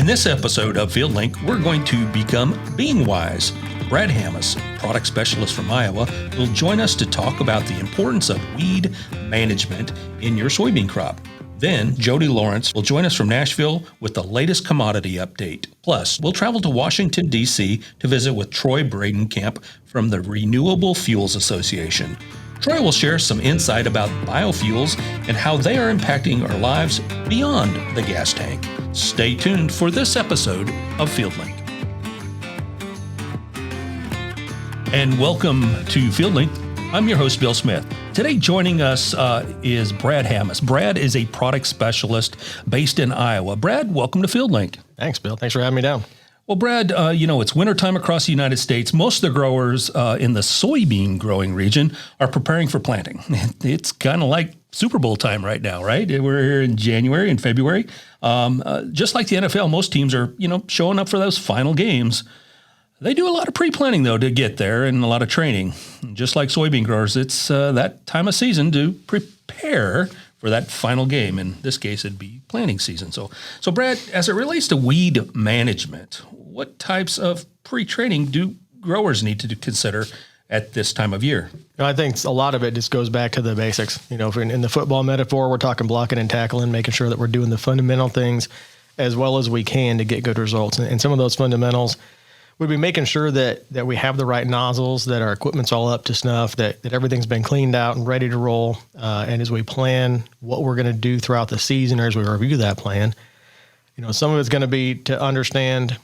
this episode of FieldLink, we're going to become being wise. Brad Hammes, product specialist from Iowa, will join us to talk about the importance of weed management in your soybean crop. Then, Jody Lawrence will join us from Nashville with the latest commodity update. Plus, we'll travel to Washington, D.C. to visit with Troy Bredenkamp from the Renewable Fuels Association. Troy will share some insight about biofuels and how they are impacting our lives beyond the gas tank. Stay tuned for this episode of FieldLink. And welcome to FieldLink. I'm your host, Bill Smith. Today joining us is Brad Hammes. Brad is a product specialist based in Iowa. Brad, welcome to FieldLink. Thanks, Bill. Thanks for having me down. Well, Brad, it's wintertime across the United States. Most of the growers in the soybean growing region are preparing for planting. It's kind of like Super Bowl time right now, right? We're here in January and February. Just like the NFL, most teams are, showing up for those final games. They do a lot of pre-planning, though, to get there and a lot of training. Just like soybean growers, it's that time of season to prepare for that final game. In this case, it'd be planting season. So Brad, as it relates to weed management, what types of pre-training do growers need to consider at this time of year? I think a lot of it just goes back to the basics. If in the football metaphor, we're talking blocking and tackling, making sure that we're doing the fundamental things as well as we can to get good results. And some of those fundamentals would be making sure that we have the right nozzles, that our equipment's all up to snuff, that everything's been cleaned out and ready to roll. And as we plan what we're going to do throughout the season, or as we review that plan, some of it's going to be to understand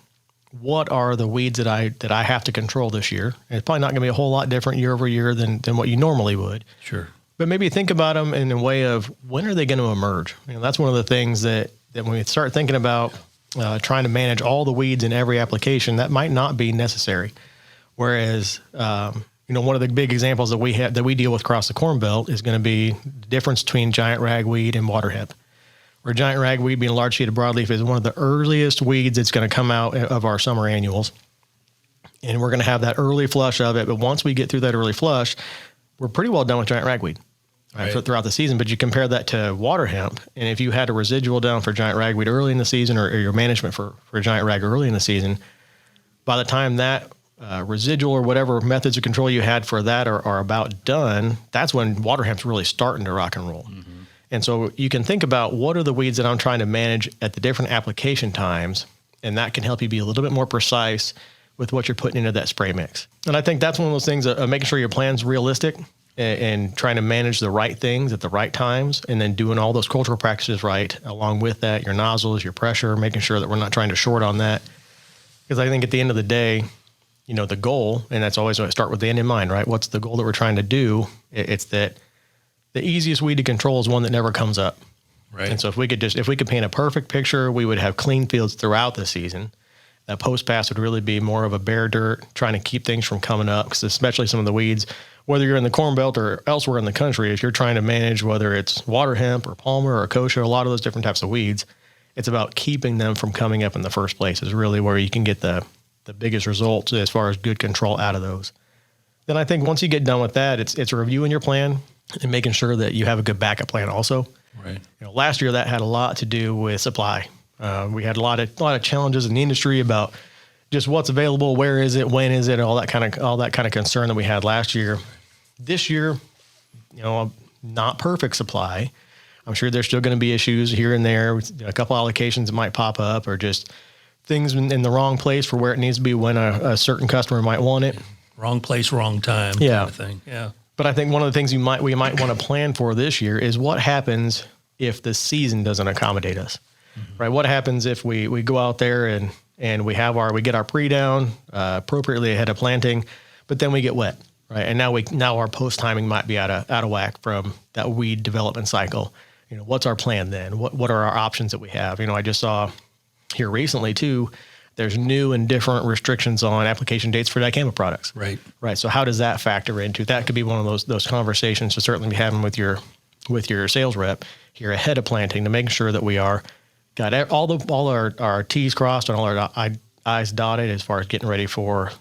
what are the weeds that I have to control this year. And it's probably not going to be a whole lot different year over year than what you normally would. Sure. But maybe think about them in a way of when are they going to emerge? That's one of the things that when we start thinking about trying to manage all the weeds in every application, that might not be necessary. Whereas, one of the big examples that we deal with across the Corn Belt is going to be the difference between giant ragweed and water hemp. Where giant ragweed, being a large sheeted broadleaf, is one of the earliest weeds that's going to come out of our summer annuals. And we're going to have that early flush of it. But once we get through that early flush, we're pretty well done with giant ragweed. Right. Throughout the season, but you compare that to water hemp, and if you had a residual down for giant ragweed early in the season, or your management for giant rag early in the season, by the time that residual or whatever methods of control you had for that are about done, that's when water hemp's really starting to rock and roll. Mm-hmm. And so you can think about what are the weeds that I'm trying to manage at the different application times, and that can help you be a little bit more precise with what you're putting into that spray mix. And I think that's one of those things of making sure your plan's realistic, and trying to manage the right things at the right times, and then doing all those cultural practices right. Along with that, your nozzles, your pressure, making sure that we're not trying to short on that. Because I think at the end of the day, the goal, and that's always what I start with the end in mind, right? What's the goal that we're trying to do? It's that the easiest weed to control is one that never comes up. Right. And so if we could paint a perfect picture, we would have clean fields throughout the season. That post-pass would really be more of a bare dirt, trying to keep things from coming up, because especially some of the weeds, whether you're in the Corn Belt or elsewhere in the country, if you're trying to manage whether it's water hemp or palmer or kochia, a lot of those different types of weeds, it's about keeping them from coming up in the first place is really where you can get the biggest results as far as good control out of those. Then I think once you get done with that, it's reviewing your plan and making sure that you have a good backup plan also. Right. Last year that had a lot to do with supply. We had a lot of challenges in the industry about just what's available, where is it, when is it, all that kind of concern that we had last year. This year, not perfect supply. I'm sure there's still going to be issues here and there. A couple allocations that might pop up, or just things in the wrong place for where it needs to be when a certain customer might want it. Wrong place, wrong time. Yeah. Kind of thing. Yeah. But I think one of the things we might want to plan for this year is what happens if the season doesn't accommodate us. Mm-hmm. Right? What happens if we go out there and we get our pre-down appropriately ahead of planting, but then we get wet, right? And now our post timing might be out of whack from that weed development cycle. What's our plan then? What are our options that we have? I just saw here recently too, there's new and different restrictions on application dates for dicamba products. Right. Right. So how does that factor into? That could be one of those conversations to certainly be having with your sales rep here ahead of planting, to make sure that we got all our T's crossed and all our I's dotted as far as getting ready for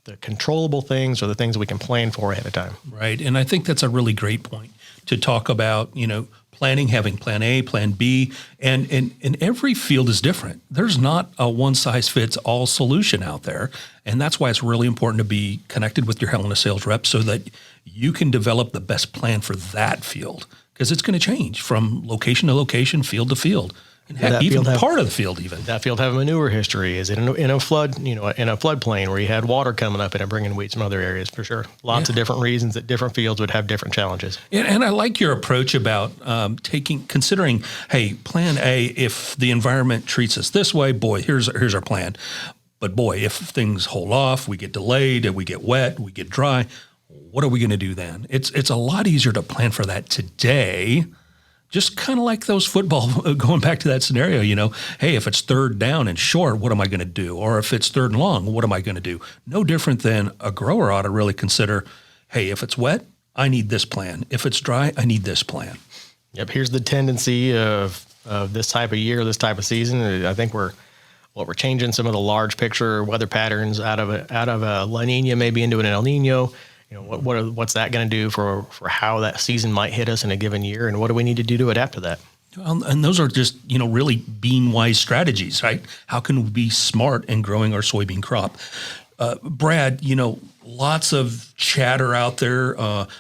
the controllable things, or the things we can plan for ahead of time. Right. And I think that's a really great point to talk about, planning, having plan A, plan B, and every field is different. There's not a one-size-fits-all solution out there, and that's why it's really important to be connected with your Helena sales rep so that you can develop the best plan for that field, because it's going to change from location to location, field to field, and heck, even part of the field even. Did that field have a manure history? Is it in a flood, in a floodplain where you had water coming up and bringing weeds from other areas? For sure. Lots of different reasons that different fields would have different challenges. And I like your approach about considering, hey, plan A, if the environment treats us this way, boy, here's our plan. But boy, if things hold off, we get delayed, we get wet, we get dry, what are we going to do then? It's a lot easier to plan for that today. Just kind of like those football, going back to that scenario, hey, if it's third down and short, what am I going to do? Or if it's third and long, what am I going to do? No different than a grower ought to really consider, hey, if it's wet, I need this plan. If it's dry, I need this plan. Yep. Here's the tendency of this type of year, this type of season. I think we're changing some of the large picture weather patterns out of a La Nina maybe into an El Nino. What's that going to do for how that season might hit us in a given year, and what do we need to do to adapt to that? And those are just, really bean-wise strategies, right? How can we be smart in growing our soybean crop? Brad, lots of chatter out there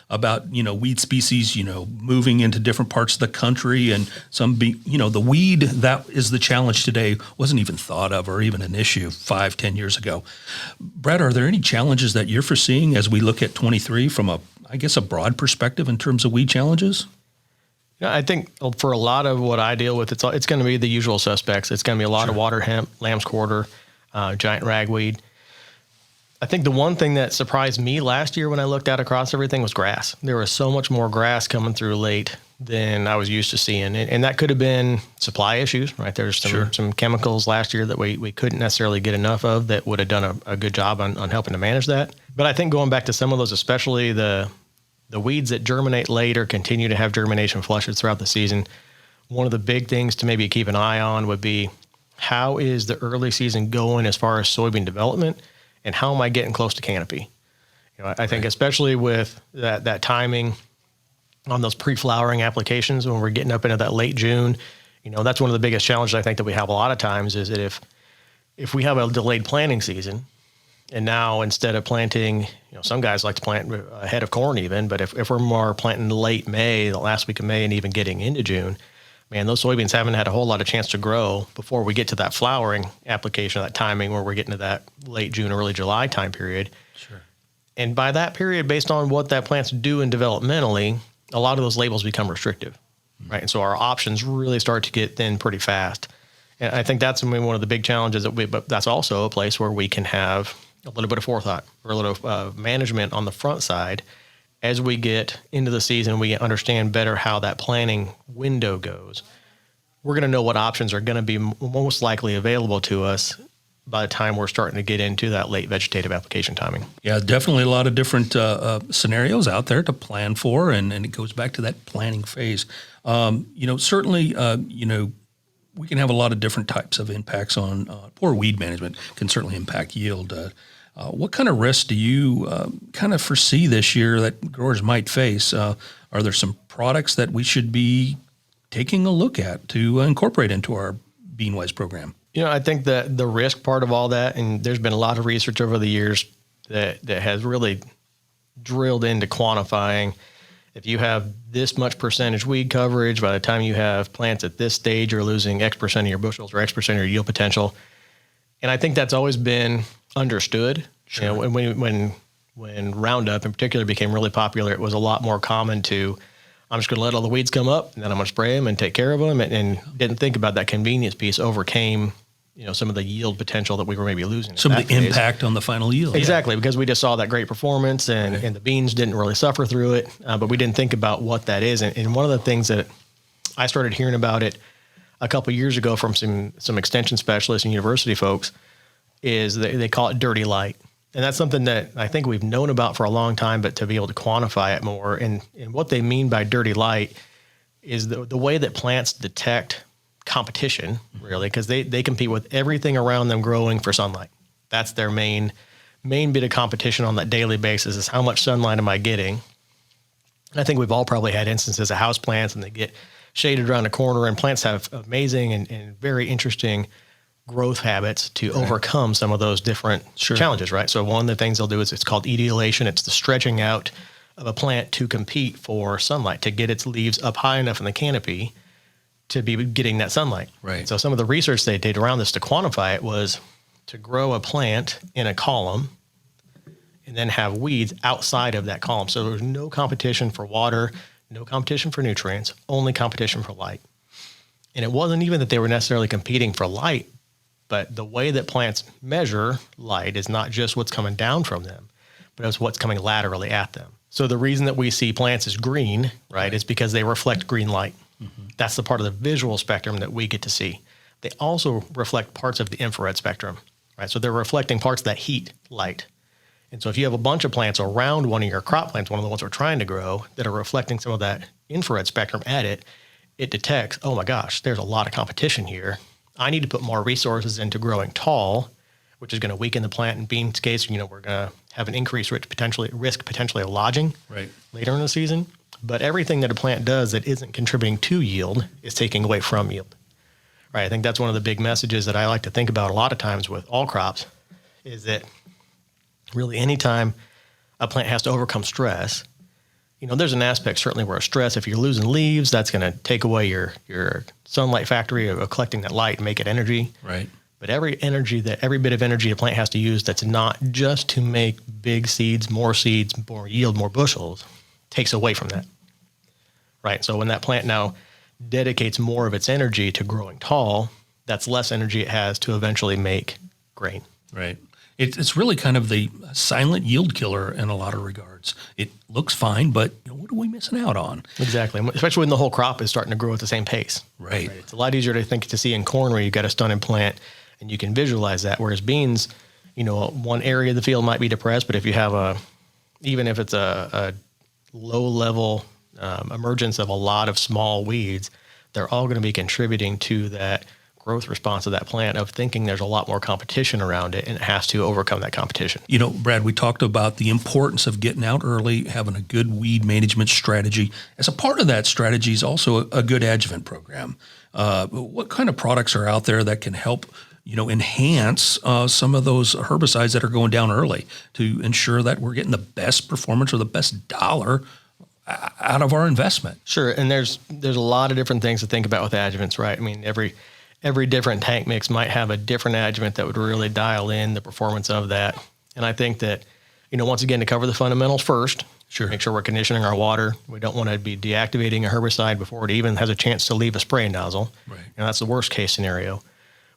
about, weed species, moving into different parts of the country, and some the weed that is the challenge today wasn't even thought of or even an issue 5-10 years ago. Brad, are there any challenges that you're foreseeing as we look at 23 from a broad perspective in terms of weed challenges? I think for a lot of what I deal with, it's going to be the usual suspects. It's going to be a lot of water hemp, lamb's quarter, giant ragweed. I think the one thing that surprised me last year when I looked out across everything was grass. There was so much more grass coming through late than I was used to seeing. And that could have been supply issues, right? There's some chemicals last year that we couldn't necessarily get enough of that would have done a good job on helping to manage that. But I think going back to some of those, especially the weeds that germinate late or continue to have germination flushes throughout the season, one of the big things to maybe keep an eye on would be, how is the early season going as far as soybean development? And how am I getting close to canopy? I think especially with that timing on those pre-flowering applications, when we're getting up into that late June, that's one of the biggest challenges I think that we have a lot of times, is that if we have a delayed planting season, and now instead of planting, some guys like to plant ahead of corn even, but if we're more planting late May, the last week of May, and even getting into June, man, those soybeans haven't had a whole lot of chance to grow before we get to that flowering application, that timing where we're getting to that late June, early July time period. Sure. And by that period, based on what that plant's doing developmentally, a lot of those labels become restrictive, right? And so our options really start to get thin pretty fast. And I think that's one of the big challenges but that's also a place where we can have a little bit of forethought or a little management on the front side. As we get into the season, we understand better how that planning window goes. We're going to know what options are going to be most likely available to us by the time we're starting to get into that late vegetative application timing. Yeah, definitely a lot of different scenarios out there to plan for, and it goes back to that planning phase. Certainly, we can have a lot of different types of impacts on poor weed management, can certainly impact yield. What kind of risks do you kind of foresee this year that growers might face? Are there some products that we should be taking a look at to incorporate into our BeanWise program? I think that the risk part of all that, and there's been a lot of research over the years that has really drilled into quantifying, if you have this much percentage weed coverage, by the time you have plants at this stage, you're losing X percent of your bushels or X percent of your yield potential. And I think that's always been understood. Sure. When Roundup in particular became really popular, it was a lot more common to, I'm just going to let all the weeds come up, and then I'm going to spray them and take care of them, and didn't think about that convenience piece overcame, some of the yield potential that we were maybe losing. Some of the impact on the final yield. Exactly, because we just saw that great performance, and the beans didn't really suffer through it, but we didn't think about what that is. And one of the things that I started hearing about it a couple of years ago from some extension specialists and university folks is they call it dirty light. And that's something that I think we've known about for a long time, but to be able to quantify it more. And what they mean by dirty light is the way that plants detect competition, really, because they compete with everything around them growing for sunlight. That's their main bit of competition on that daily basis, is how much sunlight am I getting? And I think we've all probably had instances of houseplants, and they get shaded around a corner, and plants have amazing and very interesting growth habits to overcome some of those different challenges, right? So one of the things they'll do is it's called etiolation. It's the stretching out of a plant to compete for sunlight, to get its leaves up high enough in the canopy to be getting that sunlight. Right. So some of the research they did around this to quantify it was to grow a plant in a column and then have weeds outside of that column. So there's no competition for water, no competition for nutrients, only competition for light. And it wasn't even that they were necessarily competing for light, but the way that plants measure light is not just what's coming down from them, but it's what's coming laterally at them. So the reason that we see plants as green, right, is because they reflect green light. Mm-hmm. That's the part of the visual spectrum that we get to see. They also reflect parts of the infrared spectrum, right? So they're reflecting parts of that heat light. And so if you have a bunch of plants around one of your crop plants, one of the ones we're trying to grow, that are reflecting some of that infrared spectrum at it, it detects, oh my gosh, there's a lot of competition here. I need to put more resources into growing tall, which is going to weaken the plant. In beans case, we're going to have an increased risk potentially of lodging later in the season. But everything that a plant does that isn't contributing to yield is taking away from yield. Right. I think that's one of the big messages that I like to think about a lot of times with all crops is that really anytime a plant has to overcome stress, there's an aspect certainly where stress, if you're losing leaves, that's going to take away your sunlight factory of collecting that light and make it energy. Right. But every bit of energy a plant has to use that's not just to make big seeds, more yield, more bushels, takes away from that. Right. So when that plant now dedicates more of its energy to growing tall, that's less energy it has to eventually make grain. Right. It's really kind of the silent yield killer in a lot of regards. It looks fine, but what are we missing out on? Exactly. Especially when the whole crop is starting to grow at the same pace. Right. It's a lot easier to see in corn where you've got a stunted plant and you can visualize that. Whereas beans, one area of the field might be depressed, but if you have even if it's a low level emergence of a lot of small weeds, they're all going to be contributing to that growth response of that plant of thinking there's a lot more competition around it and it has to overcome that competition. Brad, we talked about the importance of getting out early, having a good weed management strategy. As a part of that strategy is also a good adjuvant program. What kind of products are out there that can help enhance some of those herbicides that are going down early to ensure that we're getting the best performance or the best dollar out of our investment? Sure. And there's a lot of different things to think about with adjuvants, right? I mean, every different tank mix might have a different adjuvant that would really dial in the performance of that. And I think that, once again, to cover the fundamentals first, make sure we're conditioning our water. We don't want to be deactivating a herbicide before it even has a chance to leave a spray nozzle. Right. And that's the worst case scenario.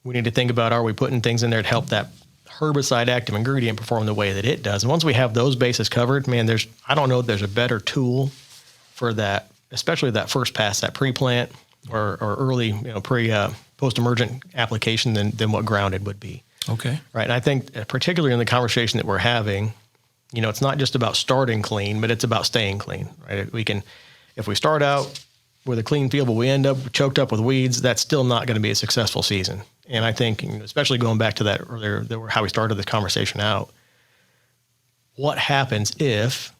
We need to think about, are we putting things in there to help that herbicide active ingredient perform the way that it does? And once we have those bases covered, man, I don't know if there's a better tool for that, especially that first pass, that pre-plant or early, post-emergent application than what grounded would be. Okay. Right. And I think particularly in the conversation that we're having, it's not just about starting clean, but it's about staying clean, right? If we start out with a clean field, but we end up choked up with weeds, that's still not going to be a successful season. And I think, especially going back to that earlier, how we started the conversation out, what happens if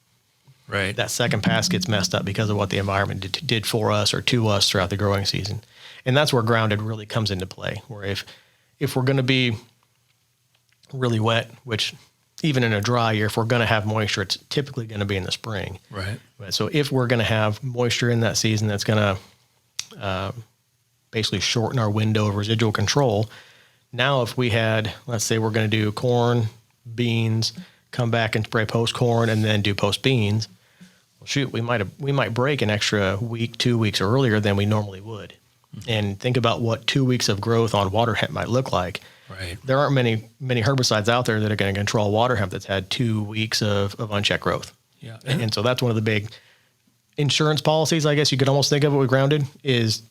that second pass gets messed up because of what the environment did for us or to us throughout the growing season? And that's where grounded really comes into play, where if we're going to be really wet, which even in a dry year, if we're going to have moisture, it's typically going to be in the spring. Right. So if we're going to have moisture in that season, that's going to basically shorten our window of residual control. Now, if we had, let's say we're going to do corn, beans, come back and spray post corn and then do post beans, well, shoot, we might break an extra week, 2 weeks earlier than we normally would. Mm-hmm. And think about what 2 weeks of growth on water hemp might look like. Right. There aren't many herbicides out there that are going to control water hemp that's had 2 weeks of unchecked growth. Yeah. And so that's one of the big insurance policies, I guess you could almost think of it with grounded, is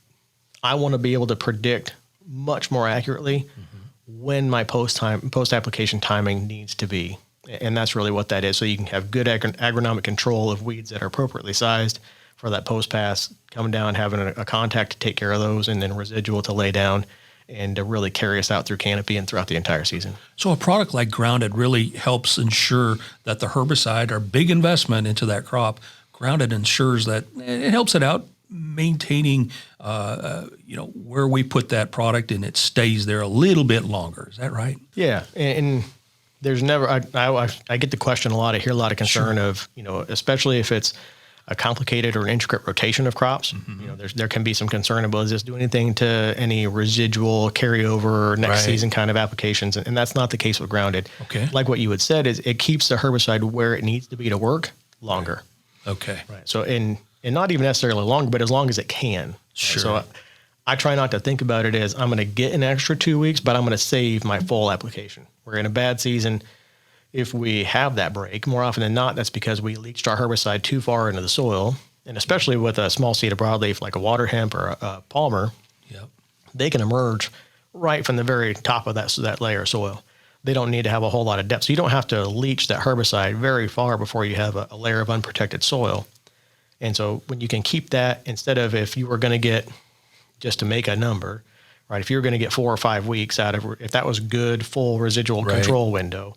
I want to be able to predict much more accurately when my post-application timing needs to be. And that's really what that is. So you can have good agronomic control of weeds that are appropriately sized for that post-pass, coming down, having a contact to take care of those, and then residual to lay down and to really carry us out through canopy and throughout the entire season. So a product like Grounded really helps ensure that the herbicide, our big investment into that crop, Grounded ensures that it helps it out maintaining, where we put that product and it stays there a little bit longer. Is that right? Yeah, and there's never. I get the question a lot. I hear a lot of concern of especially if it's a complicated or an intricate rotation of crops. There can be some concern about, is this doing anything to any residual carryover next season kind of applications, and that's not the case with grounded. Okay. Like what you had said, is it keeps the herbicide where it needs to be to work longer. Okay. Right. So and not even necessarily longer, but as long as it can. Sure. So I try not to think about it as I'm going to get an extra 2 weeks, but I'm going to save my full application. We're in a bad season. If we have that break, more often than not, that's because we leached our herbicide too far into the soil. And especially with a small seed of broadleaf like a water hemp or a palmer, they can emerge right from the very top of that layer of soil. They don't need to have a whole lot of depth. So you don't have to leach that herbicide very far before you have a layer of unprotected soil. And so when you can keep that, instead of if you were going to get, just to make a number, right, if you were going to get 4 or 5 weeks out of, if that was good full residual control window,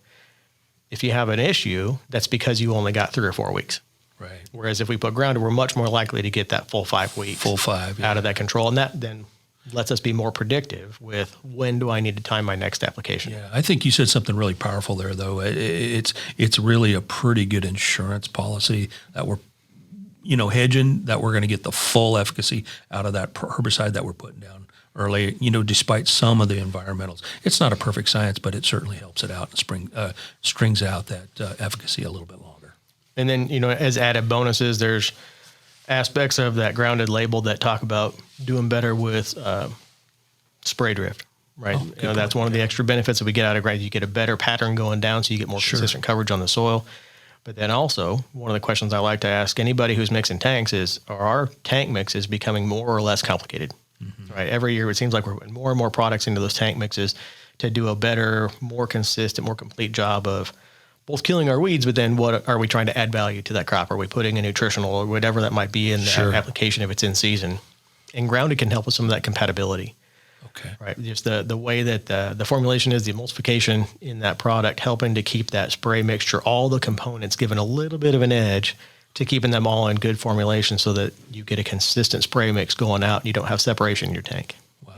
if you have an issue, that's because you only got 3 or 4 weeks. Right. Whereas if we put grounded, we're much more likely to get that full 5 weeks. Out of that control. And that then lets us be more predictive with when do I need to time my next application. Yeah, I think you said something really powerful there, though. It's really a pretty good insurance policy that we're, hedging, that we're going to get the full efficacy out of that herbicide that we're putting down early, despite some of the environmentals. It's not a perfect science, but it certainly helps it out and strings out that efficacy a little bit longer. And then, as added bonuses, there's aspects of that grounded label that talk about doing better with spray drift, right? That's one of the extra benefits that we get out of ground. You get a better pattern going down, so you get more consistent coverage on the soil. But then also, one of the questions I like to ask anybody who's mixing tanks is, are our tank mixes becoming more or less complicated? Right? Every year, it seems like we're putting more and more products into those tank mixes to do a better, more consistent, more complete job of both killing our weeds, but then what are we trying to add value to that crop? Are we putting a nutritional or whatever that might be in the application if it's in season? And grounded can help with some of that compatibility. Okay. Right. Just the way that the formulation is, the emulsification in that product, helping to keep that spray mixture, all the components given a little bit of an edge to keeping them all in good formulation so that you get a consistent spray mix going out and you don't have separation in your tank. Wow.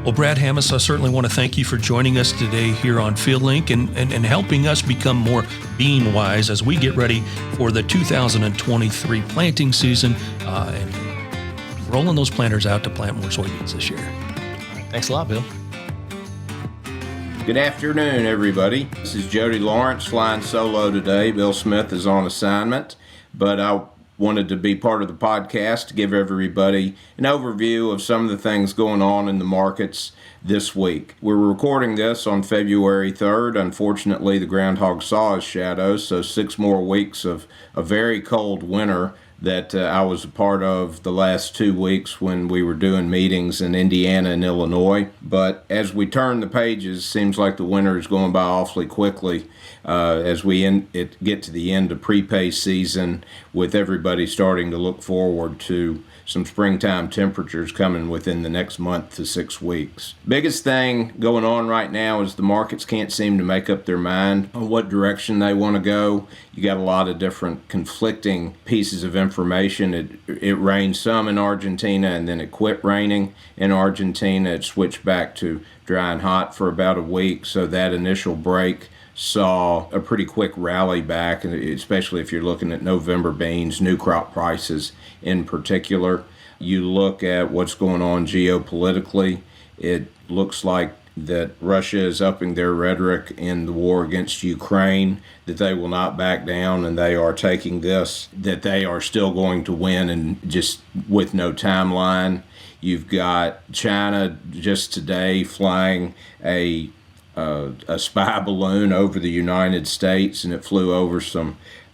Well, Brad Hammis, I certainly want to thank you for joining us today here on FieldLink and helping us become more bean wise as we get ready for the 2023 planting season and rolling those planters out to plant more soybeans this year. Thanks a lot, Bill. Good afternoon, everybody. This is Jody Lawrence flying solo today. Bill Smith is on assignment, but I wanted to be part of the podcast to give everybody an overview of some of the things going on in the markets this week. We're recording this on February 3rd. Unfortunately, the groundhog saw his shadow, so 6 more weeks of a very cold winter that I was a part of the last 2 weeks when we were doing meetings in Indiana and Illinois. But as we turn the pages, seems like the winter is going by awfully quickly as we get to the end of prepay season, with everybody starting to look forward to some springtime temperatures coming within the next month to 6 weeks. Biggest thing going on right now is the markets can't seem to make up their mind on what direction they want to go. You got a lot of different conflicting pieces of information. It rained some in Argentina and then it quit raining in Argentina. It switched back to dry and hot for about a week, so that initial break saw a pretty quick rally back, especially if you're looking at November beans, new crop prices in particular. You look at what's going on geopolitically, it looks like that Russia is upping their rhetoric in the war against Ukraine, that they will not back down and they are taking this, that they are still going to win, and just with no timeline. You've got China just today flying a spy balloon over the United States, and it flew over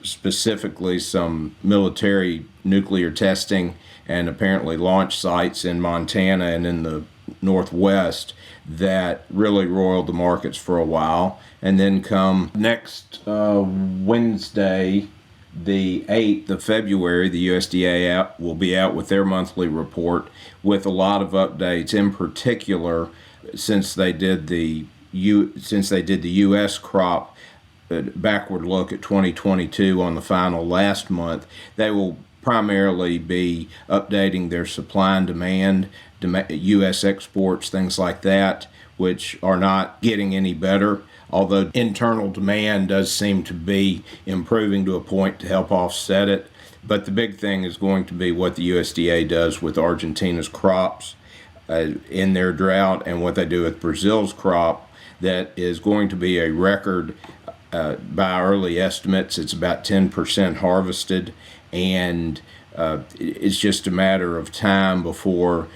specifically some military nuclear testing and apparently launch sites in Montana and in the Northwest that really roiled the markets for a while. And then come next Wednesday, the 8th of February, the USDA will be out with their monthly report with a lot of updates, in particular since they did the U.S. crop backward look at 2022 on the final last month. They will primarily be updating their supply and demand, U.S. exports, things like that, which are not getting any better, although internal demand does seem to be improving to a point to help offset it. But the big thing is going to be what the USDA does with Argentina's crops in their drought, and what they do with Brazil's crop. That is going to be a record. By early estimates, it's about 10% harvested, and it's just a matter of time before,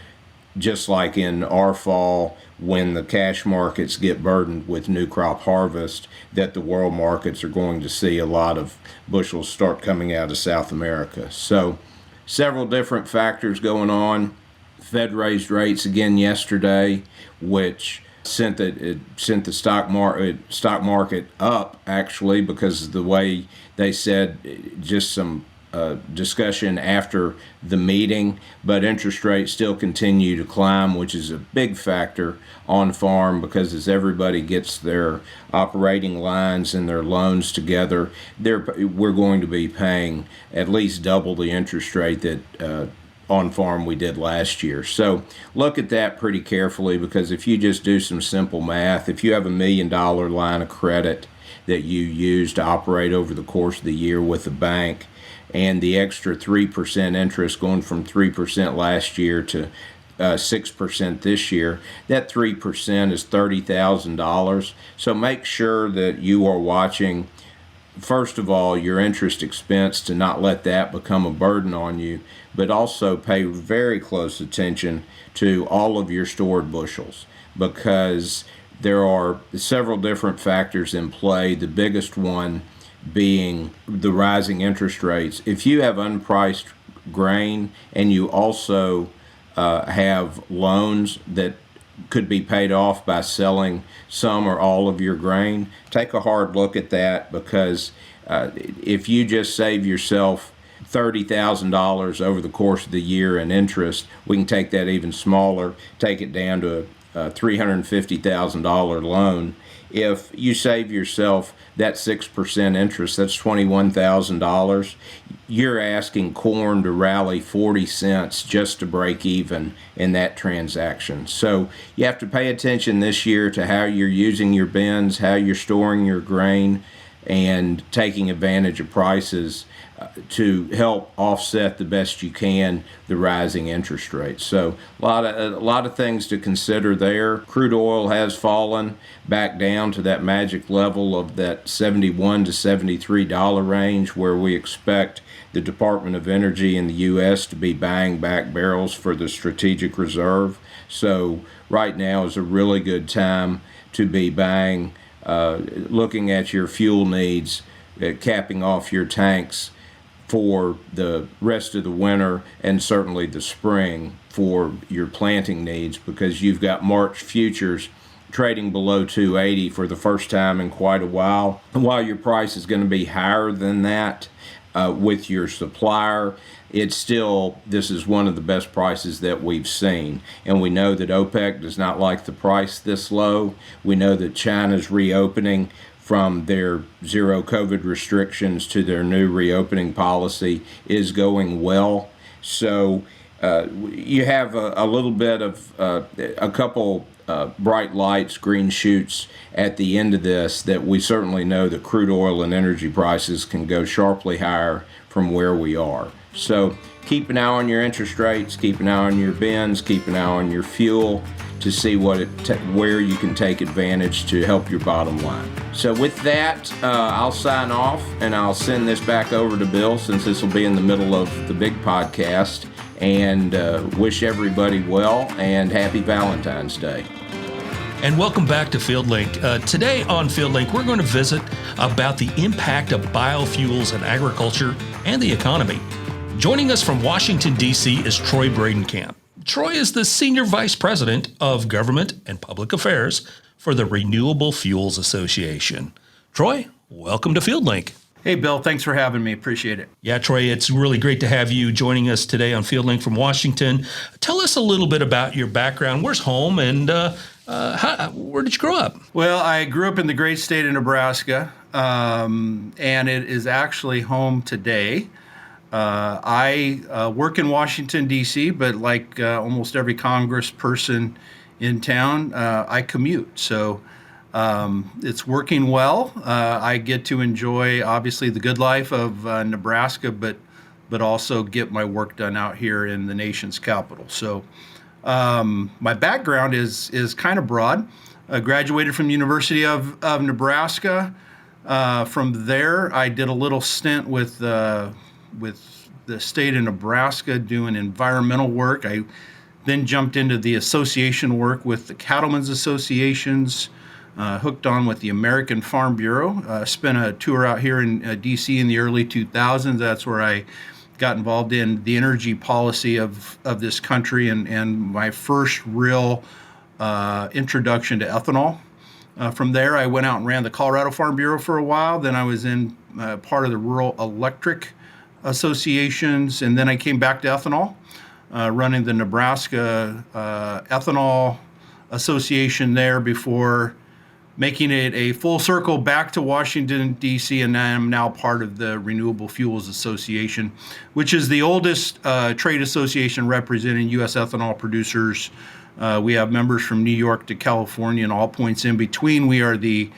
just like in our fall, when the cash markets get burdened with new crop harvest, that the world markets are going to see a lot of bushels start coming out of South America. So several different factors going on. Fed raised rates again yesterday, which sent the stock market up, actually, because of the way they said, just some discussion after the meeting. But interest rates still continue to climb, which is a big factor on farm, because as everybody gets their operating lines and their loans together, we're going to be paying at least double the interest rate that on farm we did last year. So look at that pretty carefully, because if you just do some simple math, if you have $1 million line of credit that you use to operate over the course of the year with the bank, and the extra 3% interest going from 3% last year to 6% this year, that 3% is $30,000. So make sure that you are watching, first of all, your interest expense, to not let that become a burden on you, but also pay very close attention to all of your stored bushels, because there are several different factors in play, the biggest one being the rising interest rates. If you have unpriced grain and you also have loans that could be paid off by selling some or all of your grain, take a hard look at that, because if you just save yourself $30,000 over the course of the year in interest, we can take that even smaller, take it down to a $350,000 loan. If you save yourself that 6% interest, that's $21,000. You're asking corn to rally 40 cents just to break even in that transaction. So you have to pay attention this year to how you're using your bins, how you're storing your grain, and taking advantage of prices to help offset the best you can the rising interest rates. So a lot of things to consider there. Crude oil has fallen back down to that magic level of that $71 to $73 range, where we expect the Department of Energy in the U.S. to be buying back barrels for the strategic reserve. So right now is a really good time to be buying, looking at your fuel needs, capping off your tanks for the rest of the winter, and certainly the spring for your planting needs, because you've got March futures trading below 280 for the first time in quite a while. And while your price is going to be higher than that with your supplier, it's still, this is one of the best prices that we've seen. And we know that OPEC does not like the price this low. We know that China's reopening from their zero COVID restrictions to their new reopening policy is going well. So you have a little bit of a couple bright lights, green shoots at the end of this, that we certainly know that crude oil and energy prices can go sharply higher from where we are. So keep an eye on your interest rates, keep an eye on your bins, keep an eye on your fuel, to see where you can take advantage to help your bottom line. So with that, I'll sign off, and I'll send this back over to Bill, since this will be in the middle of the big podcast, and wish everybody well, and happy Valentine's Day. And welcome back to FieldLink. Today on FieldLink, we're going to visit about the impact of biofuels in agriculture and the economy. Joining us from Washington, D.C. is Troy Bredenkamp. Troy is the Senior Vice President of Government and Public Affairs for the Renewable Fuels Association. Troy, welcome to FieldLink. Hey, Bill, thanks for having me. Appreciate it. Yeah, Troy, it's really great to have you joining us today on FieldLink from Washington. Tell us a little bit about your background. Where's home, and where did you grow up? Well, I grew up in the great state of Nebraska, and it is actually home today. I work in Washington, D.C., but like almost every Congress person in town, I commute. So it's working well. I get to enjoy, obviously, the good life of Nebraska, but also get my work done out here in the nation's capital. So my background is kind of broad. I graduated from the University of Nebraska. From there, I did a little stint with the state of Nebraska doing environmental work. I then jumped into the association work with the Cattlemen's Associations, hooked on with the American Farm Bureau. Spent a tour out here in D.C. in the early 2000s. That's where I got involved in the energy policy of this country and my first real introduction to ethanol. From there, I went out and ran the Colorado Farm Bureau for a while. Then I was in part of the Rural Electric Associations, and then I came back to ethanol, running the Nebraska Ethanol Association there before making it a full circle back to Washington, D.C., and I'm now part of the Renewable Fuels Association, which is the oldest trade association representing U.S. ethanol producers. We have members from New York to California and all points in between. We are the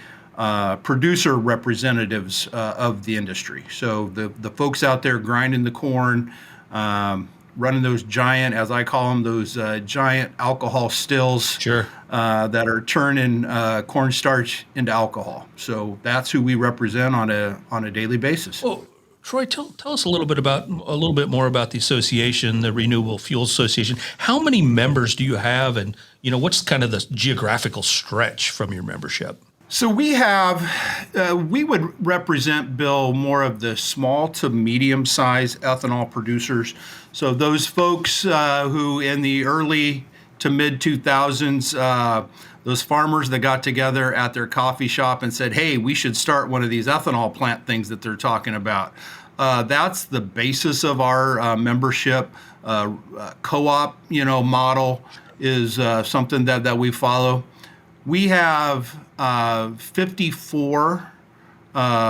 producer representatives of the industry. So the folks out there grinding the corn, running those giant, as I call them, those giant alcohol stills. Sure. That are turning cornstarch into alcohol. So that's who we represent on a daily basis. Well, Troy, tell us a little bit more about the association, the Renewable Fuels Association. How many members do you have, and what's kind of the geographical stretch from your membership? So we would represent, Bill, more of the small to medium-sized ethanol producers. So those folks who in the early to mid 2000s, those farmers that got together at their coffee shop and said, hey, we should start one of these ethanol plant things that they're talking about. That's the basis of our membership. Co-op, model is something that we follow. We have 54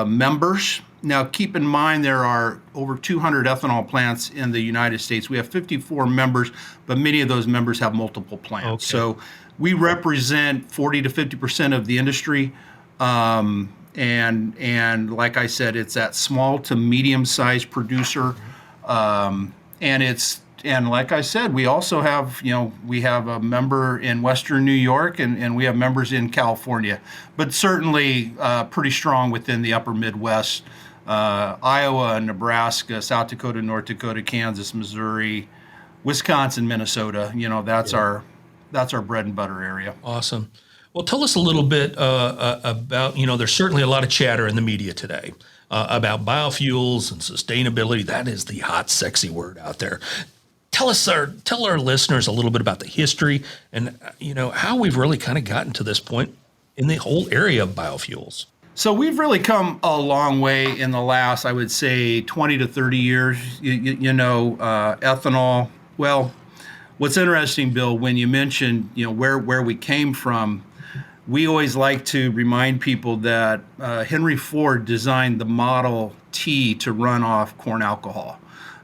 members. Now, keep in mind there are over 200 ethanol plants in the United States. We have 54 members, but many of those members have multiple plants. Okay. So we represent 40 to 50% of the industry. And like I said, it's that small to medium-sized producer. And like I said, we also have, we have a member in Western New York and we have members in California, but certainly pretty strong within the upper Midwest, Iowa, Nebraska, South Dakota, North Dakota, Kansas, Missouri, Wisconsin, Minnesota. That's our bread and butter area. Awesome. Well, tell us a little bit about, there's certainly a lot of chatter in the media today about biofuels and sustainability. That is the hot, sexy word out there. Tell our listeners a little bit about the history and, how we've really kind of gotten to this point in the whole area of biofuels. So we've really come a long way in the last, I would say, 20 to 30 years. Ethanol. Well, what's interesting, Bill, when you mentioned, where we came from, we always like to remind people that Henry Ford designed the Model T to run off corn alcohol.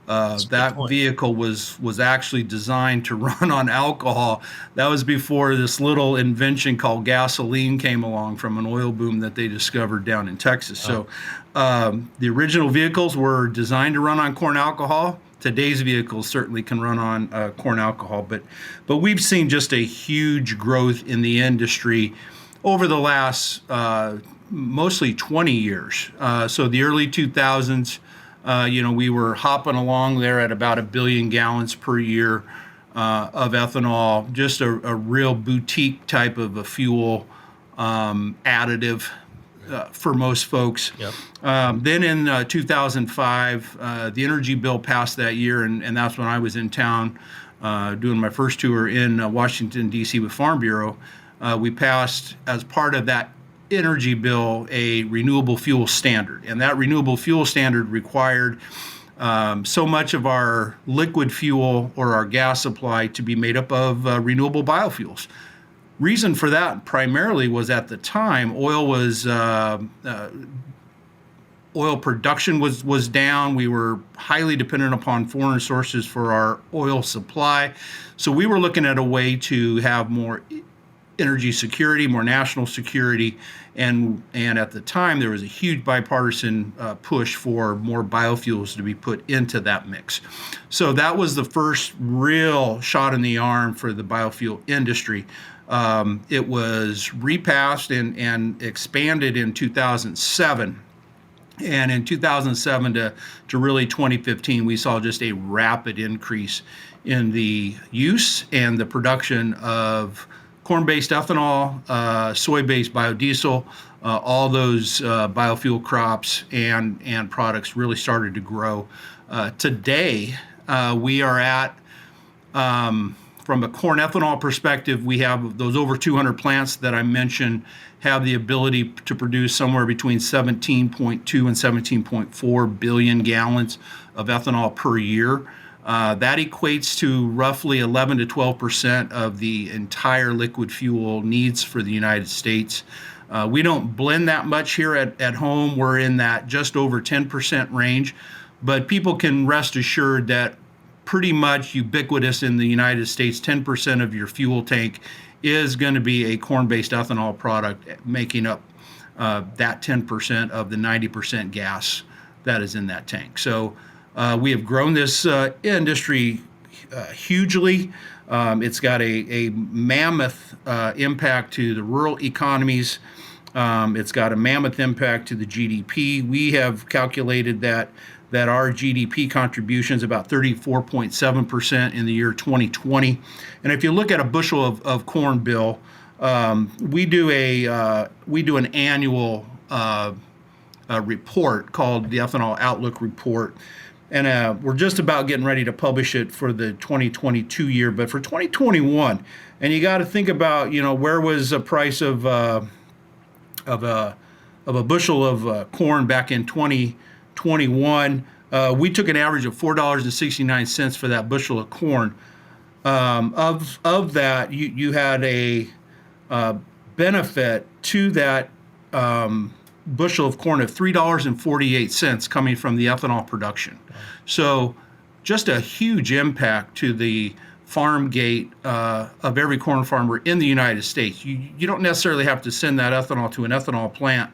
That vehicle was actually designed to run on alcohol. That was before this little invention called gasoline came along from an oil boom that they discovered down in Texas. Oh. So the original vehicles were designed to run on corn alcohol. Today's vehicles certainly can run on corn alcohol, but we've seen just a huge growth in the industry over the last mostly 20 years. So the early 2000s, we were hopping along there at about 1 billion gallons per year of ethanol, just a real boutique type of a fuel additive for most folks. Yep. Then in 2005, the energy bill passed that year, and that's when I was in town doing my first tour in Washington, D.C. with Farm Bureau. We passed, as part of that energy bill, a renewable fuel standard. And that renewable fuel standard required so much of our liquid fuel or our gas supply to be made up of renewable biofuels. Reason for that primarily was at the time, oil was oil production was down. We were highly dependent upon foreign sources for our oil supply. So we were looking at a way to have more energy security, more national security, and at the time there was a huge bipartisan push for more biofuels to be put into that mix. So that was the first real shot in the arm for the biofuel industry. It was repassed and expanded in 2007. And in 2007 to really 2015, we saw just a rapid increase in the use and the production of corn-based ethanol, soy-based biodiesel. All those biofuel crops and products really started to grow. Today, we are at, from a corn ethanol perspective, we have those over 200 plants that I mentioned have the ability to produce somewhere between 17.2 and 17.4 billion gallons of ethanol per year. That equates to roughly 11 to 12% of the entire liquid fuel needs for the United States. We don't blend that much here at home. We're in that just over 10% range, but people can rest assured that pretty much ubiquitous in the United States, 10% of your fuel tank is going to be a corn-based ethanol product, making up that 10% of the 90% gas that is in that tank. So we have grown this industry hugely. It's got a mammoth impact to the rural economies. It's got a mammoth impact to the GDP. We have calculated that our GDP contribution is about 34.7% in the year 2020. And if you look at a bushel of corn, Bill, we do an annual report called the Ethanol Outlook Report. And we're just about getting ready to publish it for the 2022 year. But for 2021, and you got to think about, where was the price of a bushel of corn back in 2021? We took an average of $4.69 for that bushel of corn. Of that, you had a benefit to that bushel of corn of $3.48 coming from the ethanol production. So just a huge impact to the farm gate of every corn farmer in the United States. You don't necessarily have to send that ethanol to an ethanol plant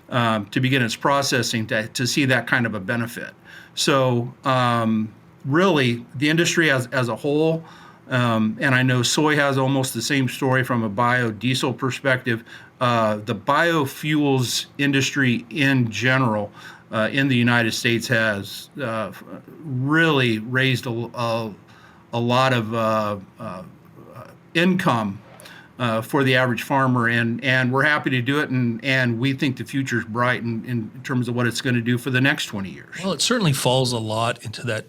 to begin its processing to see that kind of a benefit. So really, the industry as a whole, and I know soy has almost the same story from a biodiesel perspective, the biofuels industry in general in the United States has really raised a lot of income for the average farmer, and we're happy to do it, and we think the future is bright in terms of what it's going to do for the next 20 years. Well, it certainly falls a lot into that,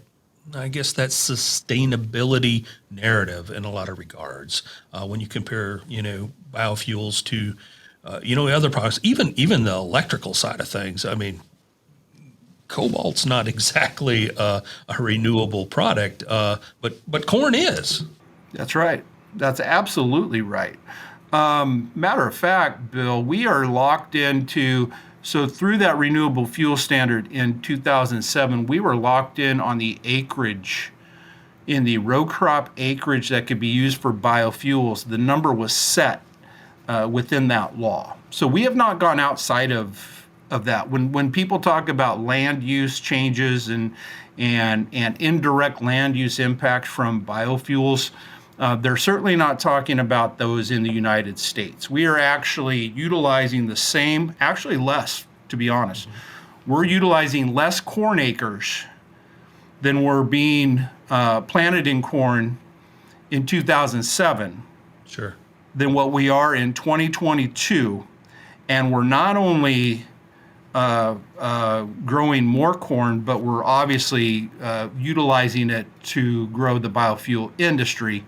I guess, that sustainability narrative in a lot of regards. When you compare, biofuels to, other products, even the electrical side of things. I mean, cobalt's not exactly a renewable product, but corn is. That's right. That's absolutely right. Matter of fact, Bill, we are locked into, so through that renewable fuel standard in 2007, we were locked in on the acreage, in the row crop acreage that could be used for biofuels. The number was set within that law. So we have not gone outside of that. When people talk about land use changes and indirect land use impact from biofuels, they're certainly not talking about those in the United States. We are actually utilizing the same, actually less, to be honest. We're utilizing less corn acres than were being planted in corn in 2007 Sure. than what we are in 2022. And we're not only growing more corn, but we're obviously utilizing it to grow the biofuel industry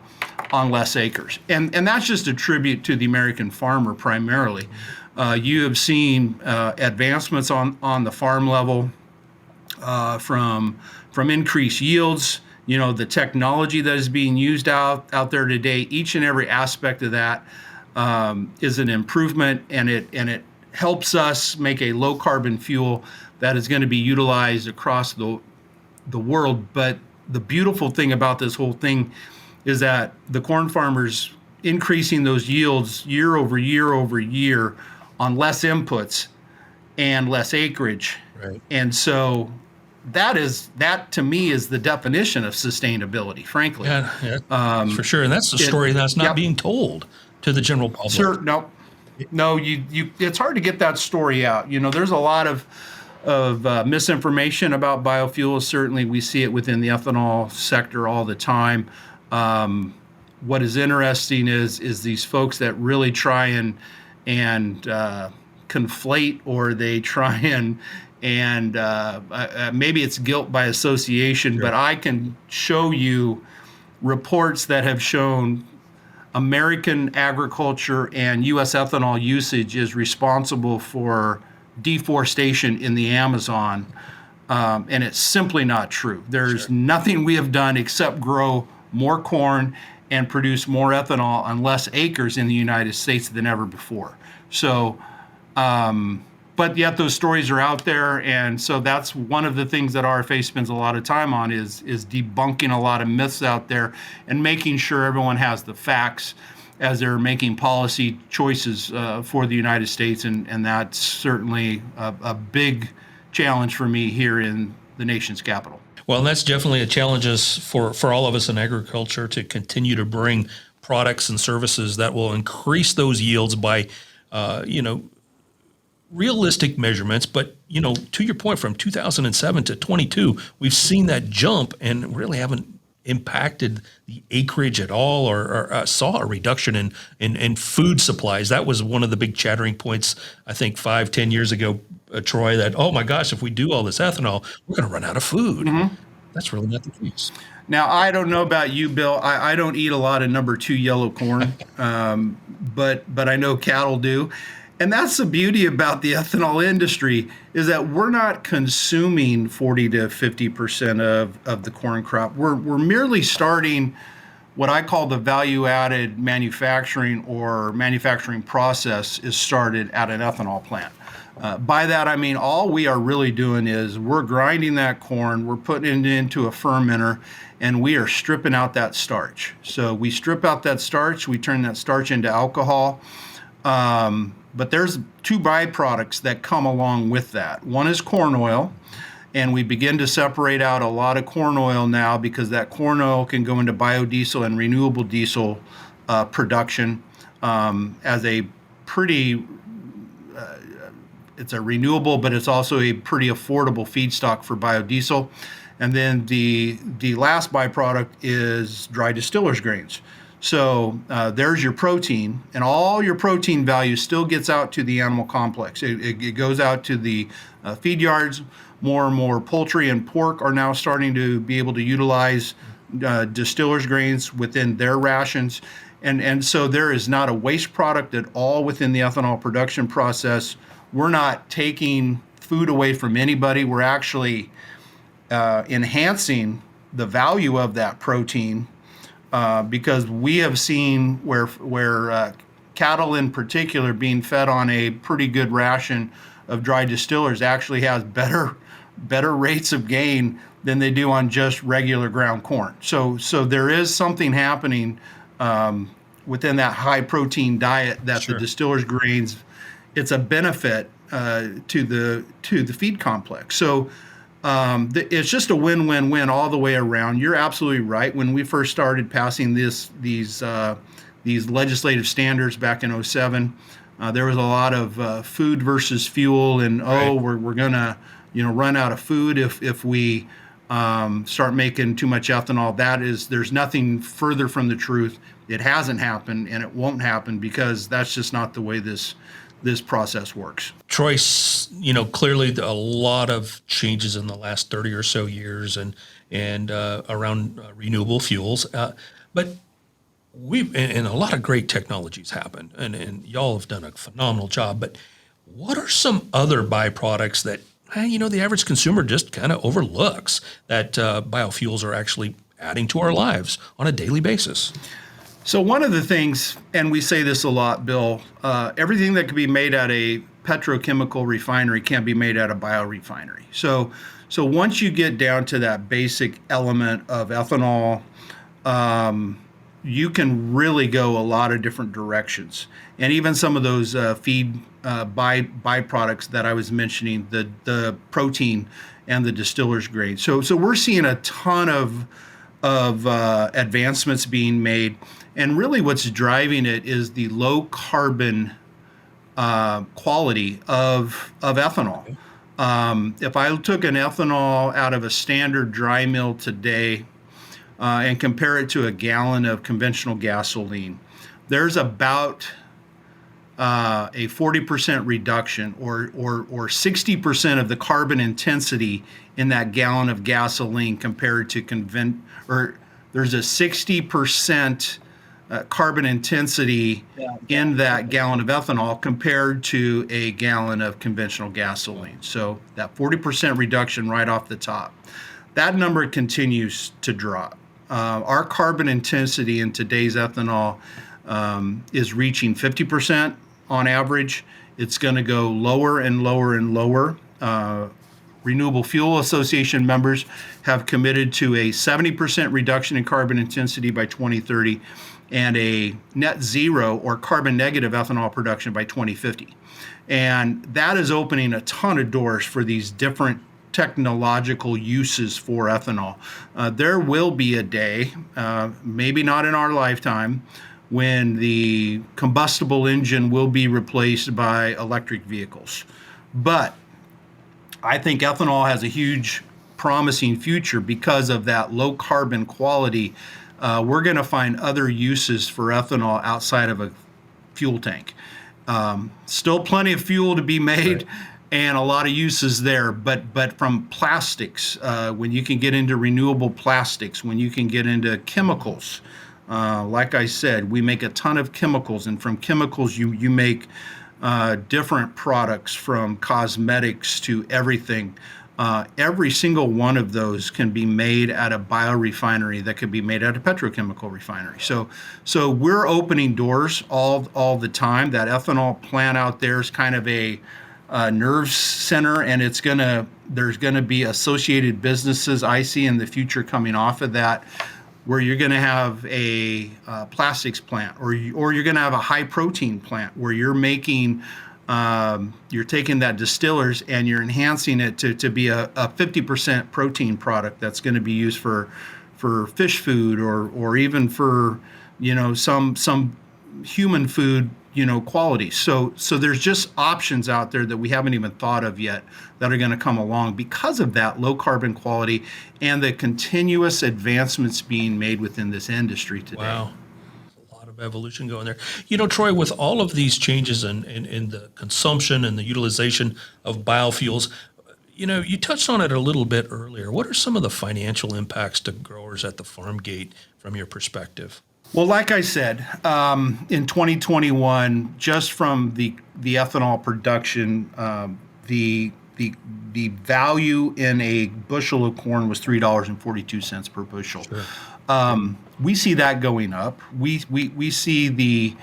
on less acres. And that's just a tribute to the American farmer primarily. You have seen advancements on the farm level from increased yields, the technology that is being used out there today. Each and every aspect of that is an improvement, and it helps us make a low carbon fuel that is going to be utilized across the world. But the beautiful thing about this whole thing is that the corn farmers increasing those yields year over year over year on less inputs and less acreage. Right. And so that to me is the definition of sustainability, frankly. Yeah, for sure. And that's the story that's not being told to the general public. Sure. No, you it's hard to get that story out. There's a lot of misinformation about biofuels. Certainly we see it within the ethanol sector all the time. What is interesting is these folks that really try and conflate, or they try and maybe it's guilt by association, sure. But I can show you reports that have shown American agriculture and U.S. ethanol usage is responsible for deforestation in the Amazon, and it's simply not true. There's sure. Nothing we have done except grow more corn and produce more ethanol on less acres in the United States than ever before. So, but yet those stories are out there, and so that's one of the things that RFA spends a lot of time on is debunking a lot of myths out there and making sure everyone has the facts as they're making policy choices for the United States, and that's certainly a big challenge for me here in the nation's capital. Well, and that's definitely a challenge for all of us in agriculture to continue to bring products and services that will increase those yields by, realistic measurements. But, to your point, from 2007 to 22, we've seen that jump and really haven't impacted the acreage at all, or saw a reduction in food supplies. That was one of the big chattering points, I think, 5-10 years ago, Troy, that, oh my gosh, if we do all this ethanol, we're going to run out of food. Mm-hmm. That's really not the case. Now, I don't know about you, Bill. I don't eat a lot of number 2 yellow corn, but I know cattle do. And that's the beauty about the ethanol industry, is that we're not consuming 40 to 50% of the corn crop. We're merely starting what I call the value-added manufacturing, or manufacturing process is started at an ethanol plant. By that, I mean all we are really doing is we're grinding that corn, we're putting it into a fermenter, and we are stripping out that starch. So we strip out that starch, we turn that starch into alcohol. But there's 2 byproducts that come along with that. One is corn oil, and we begin to separate out a lot of corn oil now, because that corn oil can go into biodiesel and renewable diesel production as a pretty, it's a renewable, but it's also a pretty affordable feedstock for biodiesel. And then the last byproduct is dry distillers grains. So there's your protein, and all your protein value still gets out to the animal complex. It goes out to the feed yards. More and more poultry and pork are now starting to be able to utilize distillers grains within their rations. And so there is not a waste product at all within the ethanol production process. We're not taking food away from anybody. We're actually enhancing the value of that protein. Because we have seen where cattle in particular being fed on a pretty good ration of dry distillers actually has better rates of gain than they do on just regular ground corn. So there is something happening within that high protein diet that sure. The distillers grains, it's a benefit to the feed complex. So it's just a win-win-win all the way around. You're absolutely right. When we first started passing these legislative standards back in 2007, there was a lot of food versus fuel, and right. We're gonna run out of food if we start making too much ethanol. There's nothing further from the truth. It hasn't happened, and it won't happen, because that's just not the way this process works. Troy, clearly a lot of changes in the last 30 or so years and around renewable fuels, but and a lot of great technologies happen, and y'all have done a phenomenal job. But what are some other byproducts that the average consumer just kind of overlooks that biofuels are actually adding to our lives on a daily basis? So one of the things, and we say this a lot, Bill, everything that can be made at a petrochemical refinery can't be made at a biorefinery. So once you get down to that basic element of ethanol, you can really go a lot of different directions. And even some of those feed byproducts that I was mentioning, the protein and the distiller's grade. So we're seeing a ton of advancements being made. And really what's driving it is the low carbon quality of ethanol. If I took an ethanol out of a standard dry mill today and compare it to a gallon of conventional gasoline, there's about a 40% reduction or 60% of the carbon intensity in that gallon of gasoline compared to there's a 60% carbon intensity in that gallon of ethanol compared to a gallon of conventional gasoline. So that 40% reduction right off the top. That number continues to drop. Our carbon intensity in today's ethanol is reaching 50% on average. It's going to go lower and lower and lower. Renewable Fuel Association members have committed to a 70% reduction in carbon intensity by 2030 and a net zero or carbon negative ethanol production by 2050. And that is opening a ton of doors for these different technological uses for ethanol. There will be a day, maybe not in our lifetime, when the combustible engine will be replaced by electric vehicles. But I think ethanol has a huge promising future because of that low carbon quality. We're going to find other uses for ethanol outside of a fuel tank. Still plenty of fuel to be made, right, and a lot of uses there. But from plastics, when you can get into renewable plastics, when you can get into chemicals, like I said, we make a ton of chemicals, and from chemicals you make different products, from cosmetics to everything. Every single one of those can be made at a biorefinery that could be made at a petrochemical refinery. So we're opening doors all the time. That ethanol plant out there is kind of a nerve center, and there's gonna be associated businesses I see in the future coming off of that, where you're going to have a plastics plant, or you're going to have a high protein plant where you're making, you're taking that distillers and you're enhancing it to be a 50% protein product that's going to be used for fish food or even for, some human food, quality. So there's just options out there that we haven't even thought of yet that are going to come along because of that low carbon quality and the continuous advancements being made within this industry today. Wow. A lot of evolution going there. Troy, with all of these changes in the consumption and the utilization of biofuels, you touched on it a little bit earlier. What are some of the financial impacts to growers at the farm gate from your perspective? Well, like I said, in 2021, just from the ethanol production, the value in a bushel of corn was $3.42 per bushel. Sure. We see that going up. We see the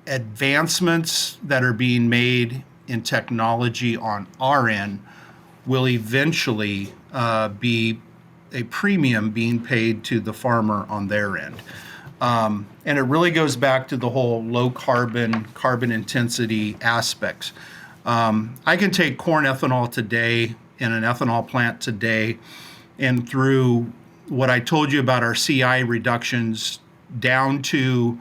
advancements that are being made in technology on our end will eventually be a premium being paid to the farmer on their end. And it really goes back to the whole low carbon intensity aspects. I can take corn ethanol today in an ethanol plant today, and through what I told you about our CI reductions down to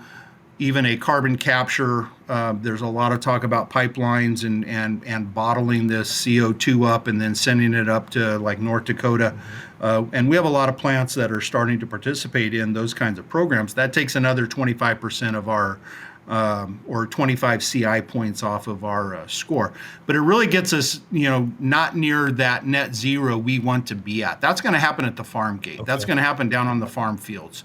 even a carbon capture. There's a lot of talk about pipelines and bottling this CO2 up and then sending it up to like North Dakota. And we have a lot of plants that are starting to participate in those kinds of programs. That takes another 25% of our, or 25 CI points off of our score. But it really gets us, not near that net zero we want to be at. That's going to happen at the farm gate. Okay. That's going to happen down on the farm fields.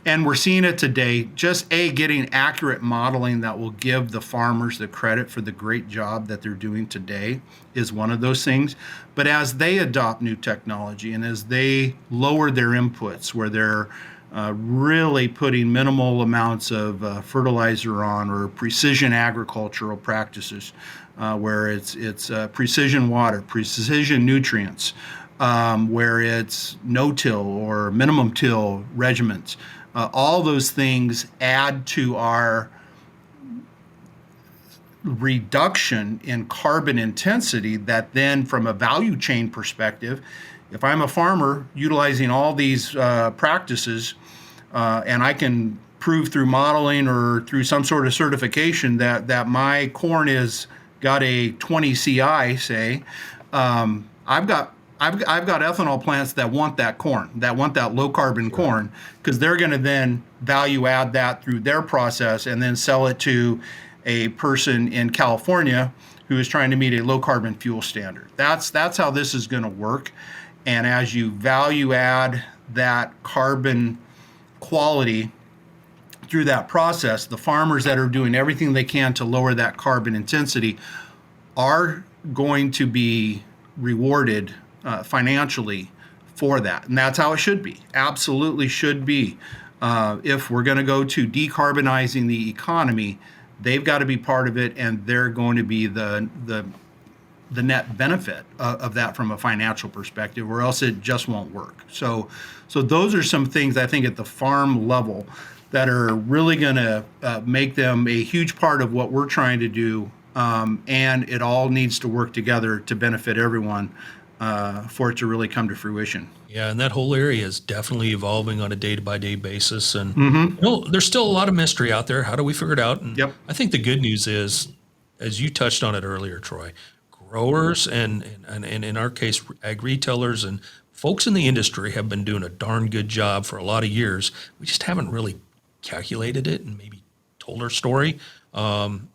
And we're seeing it today. Just getting accurate modeling that will give the farmers the credit for the great job that they're doing today is one of those things. But as they adopt new technology and as they lower their inputs, where they're really putting minimal amounts of fertilizer on, or precision agricultural practices, where it's precision water, precision nutrients, where it's no-till or minimum till regimens. All those things add to our reduction in carbon intensity that then, from a value chain perspective, if I'm a farmer utilizing all these practices, and I can prove through modeling or through some sort of certification that my corn is got a 20 CI, say, I've got ethanol plants that want that corn, that want that low carbon corn, because they're going to then value add that through their process and then sell it to a person in California who is trying to meet a low carbon fuel standard. That's how this is going to work. And as you value add that carbon quality through that process, the farmers that are doing everything they can to lower that carbon intensity are going to be rewarded financially for that. And that's how it should be. Absolutely should be. If we're going to go to decarbonizing the economy, they've got to be part of it, and they're going to be the net benefit of that from a financial perspective, or else it just won't work. So those are some things I think at the farm level that are really going to make them a huge part of what we're trying to do, and it all needs to work together to benefit everyone for it to really come to fruition. Yeah, and that whole area is definitely evolving on a day-by-day basis. And there's still a lot of mystery out there. How do we figure it out? And I think the good news is, as you touched on it earlier, Troy, growers and in our case, ag retailers and folks in the industry have been doing a darn good job for a lot of years. We just haven't really calculated it and maybe told our story. And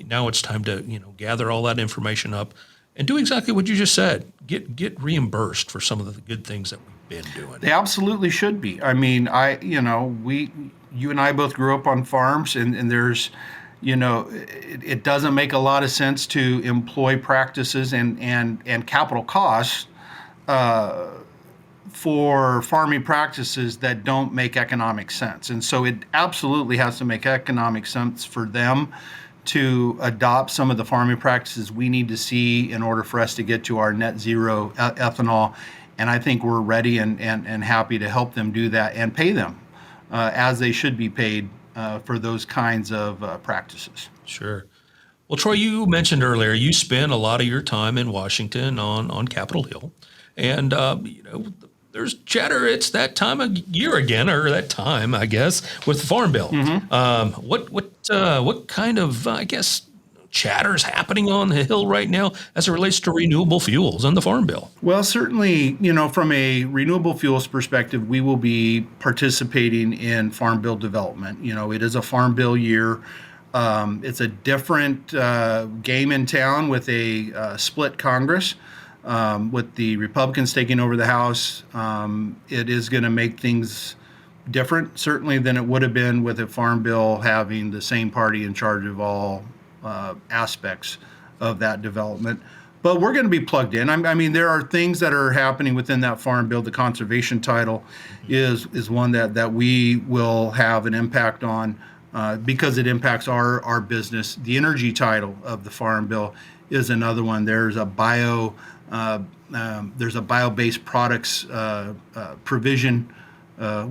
now it's time to gather all that information up and do exactly what you just said. Get reimbursed for some of the good things that we've been doing. They absolutely should be. I mean, you and I both grew up on farms, and there's, it doesn't make a lot of sense to employ practices and capital costs for farming practices that don't make economic sense. And so it absolutely has to make economic sense for them to adopt some of the farming practices we need to see in order for us to get to our net zero ethanol. And I think we're ready and happy to help them do that and pay them as they should be paid for those kinds of practices. Sure. Well, Troy, you mentioned earlier you spend a lot of your time in Washington on Capitol Hill, and there's chatter. It's that time of year again, or that time, I guess, with the Farm Bill. What kind of chatter is happening on the Hill right now as it relates to renewable fuels and the Farm Bill? Well, certainly, from a renewable fuels perspective, we will be participating in Farm Bill development. It is a Farm Bill year. It's a different game in town with a split Congress. With the Republicans taking over the House, it is going to make things different, certainly, than it would have been with a Farm Bill having the same party in charge of all aspects of that development. But we're going to be plugged in. I mean, there are things that are happening within that Farm Bill. The conservation title is one that we will have an impact on because it impacts our business. The energy title of the Farm Bill is another one. There's a bio-based products provision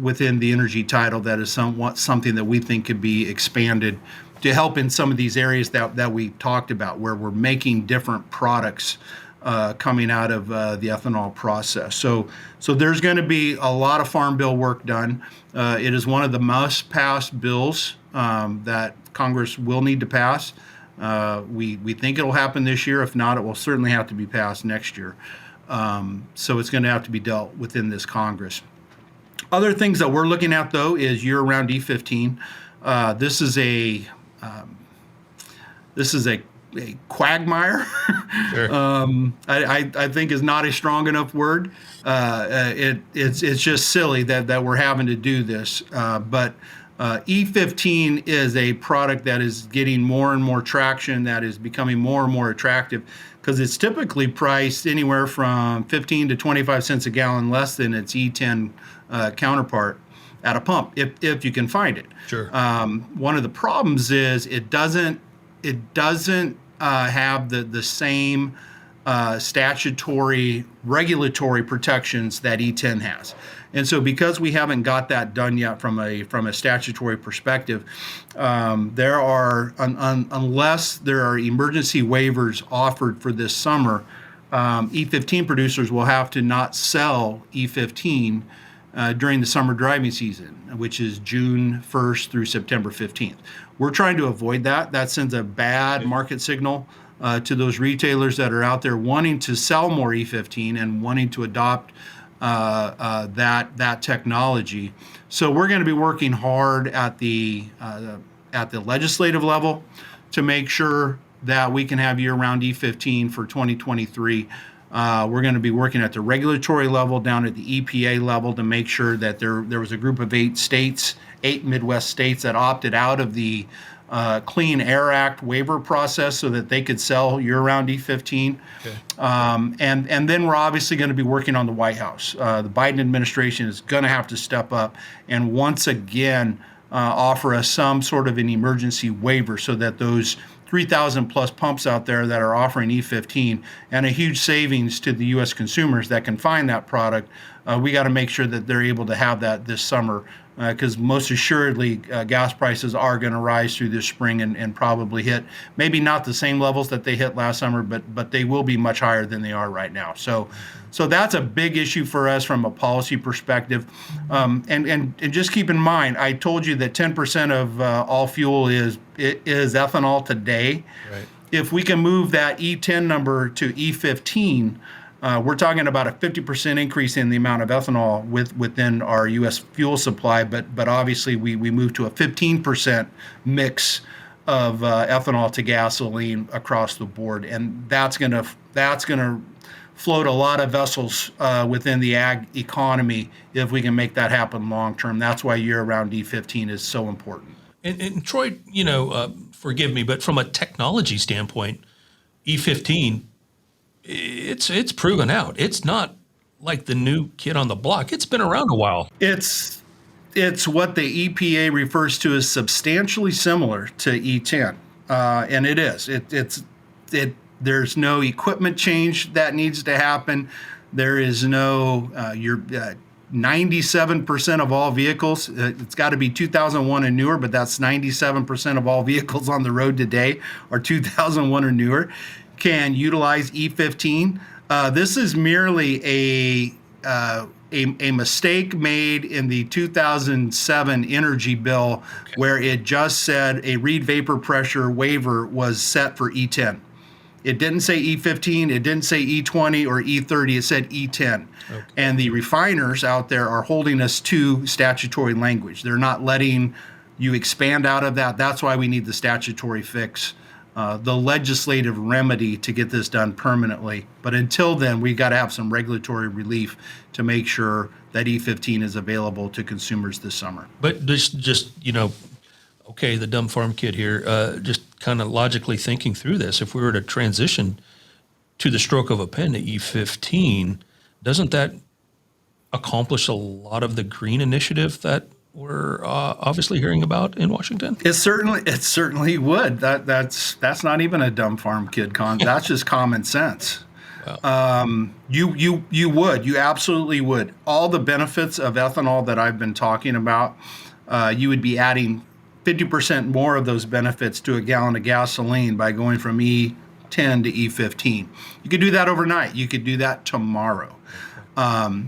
within the energy title that is something that we think could be expanded to help in some of these areas that we talked about, where we're making different products coming out of the ethanol process. So there's going to be a lot of Farm Bill work done. It is one of the must-pass bills that Congress will need to pass. We think it'll happen this year. If not, it will certainly have to be passed next year. So it's going to have to be dealt within this Congress. Other things that we're looking at, though, is year-round E15. This is a a quagmire, Sure. I think is not a strong enough word. It's just silly that we're having to do this. But E15 is a product that is getting more and more traction, that is becoming more and more attractive, because it's typically priced anywhere from 15 to 25 cents a gallon less than its E10 counterpart at a pump, if you can find it. Sure. One of the problems is it doesn't have the same statutory regulatory protections that E10 has. And so because we haven't got that done yet from a statutory perspective, there are, unless there are emergency waivers offered for this summer, E15 producers will have to not sell E15 during the summer driving season, which is June 1st through September 15th. We're trying to avoid that. That sends a bad market signal to those retailers that are out there wanting to sell more E15 and wanting to adopt that technology. So we're going to be working hard at the legislative level to make sure that we can have year-round E15 for 2023. We're going to be working at the regulatory level, down at the EPA level, to make sure that there was a group of 8 Midwest states that opted out of the Clean Air Act waiver process so that they could sell year-round E15. Okay. And then we're obviously going to be working on the White House. The Biden administration is going to have to step up and once again offer us some sort of an emergency waiver so that those 3,000 plus pumps out there that are offering E15 and a huge savings to the U.S. consumers that can find that product, we got to make sure that they're able to have that this summer, because most assuredly gas prices are going to rise through this spring and probably hit maybe not the same levels that they hit last summer, but they will be much higher than they are right now. So that's a big issue for us from a policy perspective. And just keep in mind, I told you that 10% of all fuel is ethanol today. Right. If we can move that E10 number to E15, we're talking about a 50% increase in the amount of ethanol within our U.S. fuel supply, but obviously we move to a 15% mix of ethanol to gasoline across the board, and that's gonna float a lot of vessels within the ag economy if we can make that happen long term. That's why year-round E15 is so important. And Troy, forgive me, but from a technology standpoint, E15, it's proven out. It's not like the new kid on the block. It's been around a while. It's what the EPA refers to as substantially similar to E10, and it is. There's no equipment change that needs to happen. There is no 97% of all vehicles. It's got to be 2001 and newer, but that's 97% of all vehicles on the road today are 2001 or newer. Can utilize E15. This is merely a mistake made in the 2007 energy bill, where it just said a Reid vapor pressure waiver was set for E10. It didn't say E15, it didn't say E20 or E30, it said E10. Okay. And the refiners out there are holding us to statutory language. They're not letting you expand out of that. That's why we need the statutory fix, the legislative remedy to get this done permanently. But until then, we got to have some regulatory relief to make sure that E15 is available to consumers this summer. But just okay, the dumb farm kid here, just kind of logically thinking through this, if we were to transition to the stroke of a pen to E15, doesn't that accomplish a lot of the green initiative that we're obviously hearing about in Washington? It certainly would. That's not even a dumb farm kid that's just common sense. Wow. You absolutely would. All the benefits of ethanol that I've been talking about, you would be adding 50% more of those benefits to a gallon of gasoline by going from E10 to E15. You could do that overnight. You could do that tomorrow.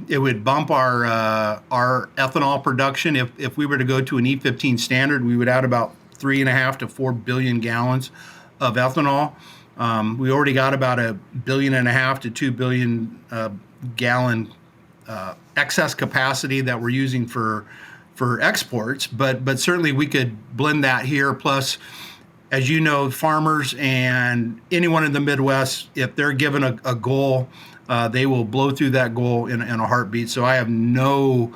It would bump our ethanol production. If we were to go to an E15 standard, we would add about 3.5 to 4 billion gallons of ethanol. We already got about 1.5 billion to 2 billion gallon excess capacity that we're using for exports, but certainly we could blend that here. Plus, as you know, farmers and anyone in the Midwest, if they're given a goal, they will blow through that goal in a heartbeat. So I have no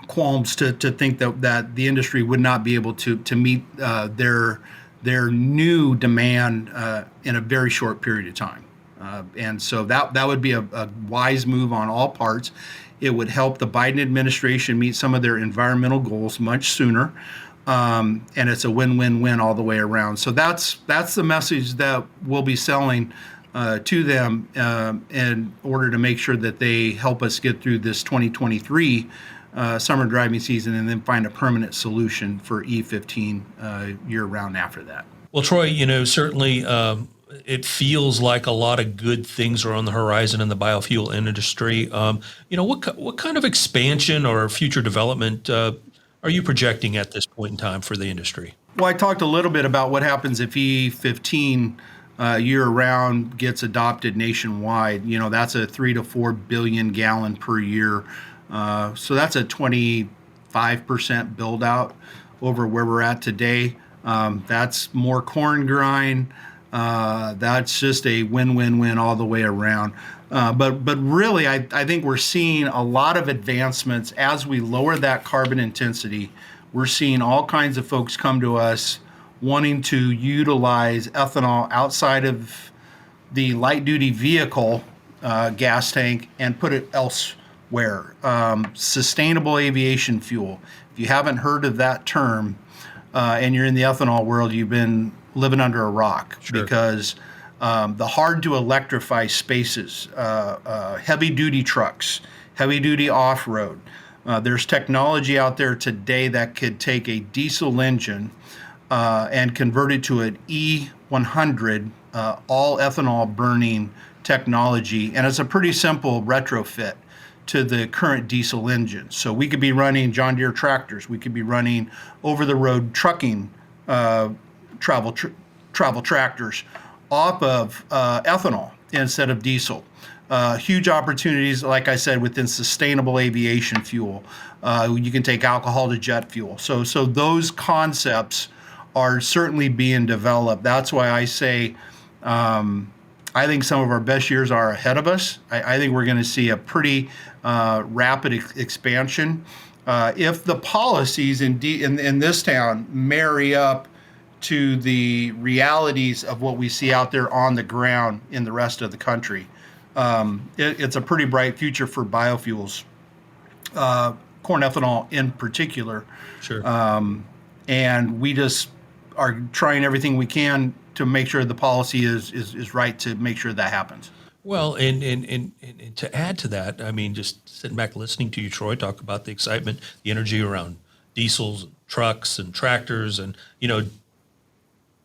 qualms to think that the industry would not be able to meet their new demand in a very short period of time. And so that would be a wise move on all parts. It would help the Biden administration meet some of their environmental goals much sooner. And it's a win-win-win all the way around. So that's the message that we'll be selling to them in order to make sure that they help us get through this 2023 summer driving season and then find a permanent solution for E15 year-round after that. Well, Troy, certainly it feels like a lot of good things are on the horizon in the biofuel industry. What kind of expansion or future development are you projecting at this point in time for the industry? Well, I talked a little bit about what happens if E15 year-round gets adopted nationwide. That's a 3 to 4 billion gallon per year. So that's a 25% build out over where we're at today. That's more corn grind. That's just a win-win-win all the way around. But really, I think we're seeing a lot of advancements as we lower that carbon intensity. We're seeing all kinds of folks come to us wanting to utilize ethanol outside of the light-duty vehicle gas tank and put it elsewhere. Sustainable aviation fuel. If you haven't heard of that term and you're in the ethanol world, you've been living under a rock. Sure. Because the hard to electrify spaces, heavy duty trucks, heavy duty off-road. There's technology out there today that could take a diesel engine and convert it to an E100 all ethanol burning technology. And it's a pretty simple retrofit to the current diesel engine. So we could be running John Deere tractors. We could be running over-the-road trucking travel tractors off of ethanol instead of diesel. Huge opportunities, like I said, within sustainable aviation fuel. You can take alcohol to jet fuel. So those concepts are certainly being developed. That's why I say I think some of our best years are ahead of us. I think we're going to see a pretty rapid expansion. If the policies in this town marry up to the realities of what we see out there on the ground in the rest of the country, it's a pretty bright future for biofuels, corn ethanol in particular. Sure. And we just are trying everything we can to make sure the policy is right to make sure that happens. Well, and to add to that, I mean, just sitting back listening to you, Troy, talk about the excitement, the energy around diesels, trucks, and tractors, and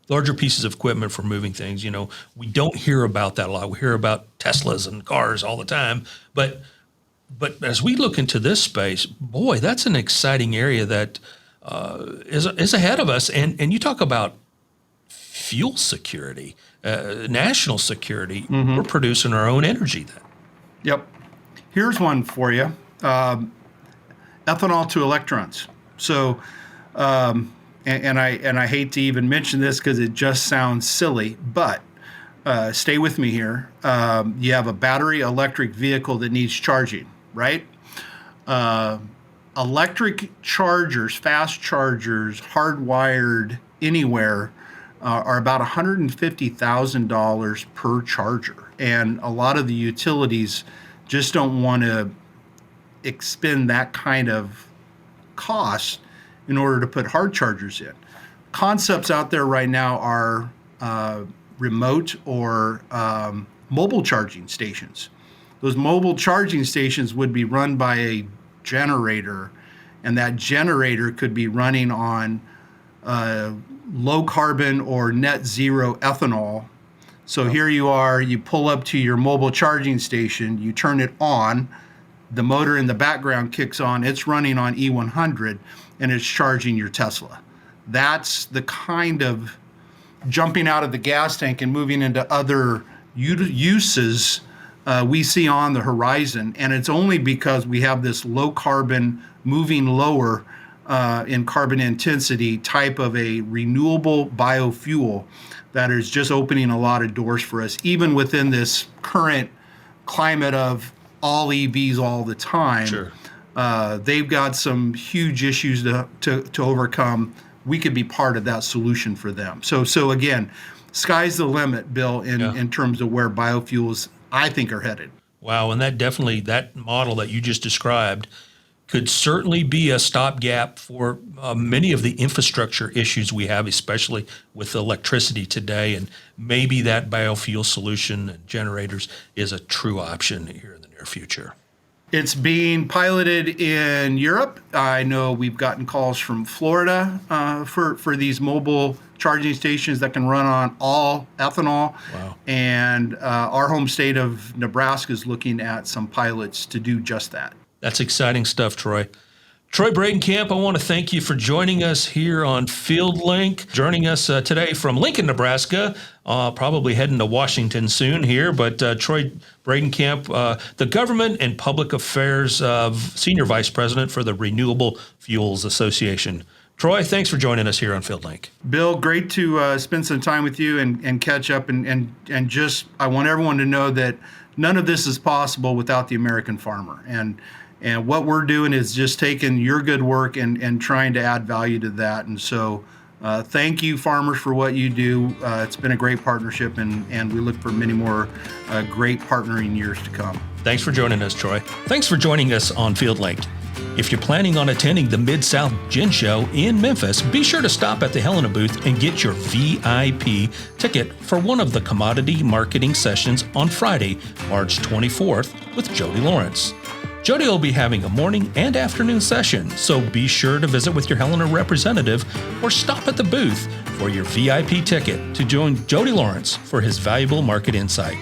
larger pieces of equipment for moving things. We don't hear about that a lot. We hear about Teslas and cars all the time, but as we look into this space, boy, that's an exciting area that is ahead of us. And you talk about fuel security, national security. Mm-hmm. We're producing our own energy then. Yep. Here's one for you. Ethanol to electrons. So, and I hate to even mention this because it just sounds silly, but stay with me here. You have a battery electric vehicle that needs charging, right? Electric chargers, fast chargers, hardwired anywhere, are about $150,000 per charger. And a lot of the utilities just don't want to expend that kind of cost in order to put hard chargers in. Concepts out there right now are remote or mobile charging stations. Those mobile charging stations would be run by a generator, and that generator could be running on low carbon or net zero ethanol. So here you are, you pull up to your mobile charging station, you turn it on, the motor in the background kicks on, it's running on E100, and it's charging your Tesla. That's the kind of jumping out of the gas tank and moving into other uses we see on the horizon. And it's only because we have this low carbon moving lower in carbon intensity type of a renewable biofuel that is just opening a lot of doors for us, even within this current climate of all EVs all the time. Sure. They've got some huge issues to overcome. We could be part of that solution for them. So again, sky's the limit, Bill, in terms of where biofuels, I think, are headed. Wow, and that model that you just described could certainly be a stopgap for many of the infrastructure issues we have, especially with electricity today. And maybe that biofuel solution and generators is a true option here in the near future. It's being piloted in Europe. I know we've gotten calls from Florida for these mobile charging stations that can run on all ethanol. Wow. And our home state of Nebraska is looking at some pilots to do just that. That's exciting stuff, Troy. Troy Bredenkamp, I want to thank you for joining us here on FieldLink, joining us today from Lincoln, Nebraska, probably heading to Washington soon here. But Troy Bredenkamp, the Government and Public Affairs Senior Vice President for the Renewable Fuels Association. Troy, thanks for joining us here on FieldLink. Bill, great to spend some time with you and catch up. And just, I want everyone to know that none of this is possible without the American farmer. And what we're doing is just taking your good work and trying to add value to that. And so thank you, farmers, for what you do. It's been a great partnership, and we look for many more great partnering years to come. Thanks for joining us, Troy. Thanks for joining us on FieldLink. If you're planning on attending the Mid-South Gin Show in Memphis, be sure to stop at the Helena booth and get your VIP ticket for one of the commodity marketing sessions on Friday, March 24th with Jody Lawrence. Jody will be having a morning and afternoon session, so be sure to visit with your Helena representative or stop at the booth for your VIP ticket to join Jody Lawrence for his valuable market insight.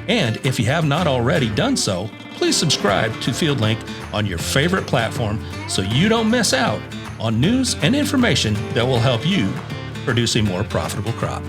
And if you have not already done so, please subscribe to FieldLink on your favorite platform so you don't miss out on news and information that will help you produce a more profitable crop.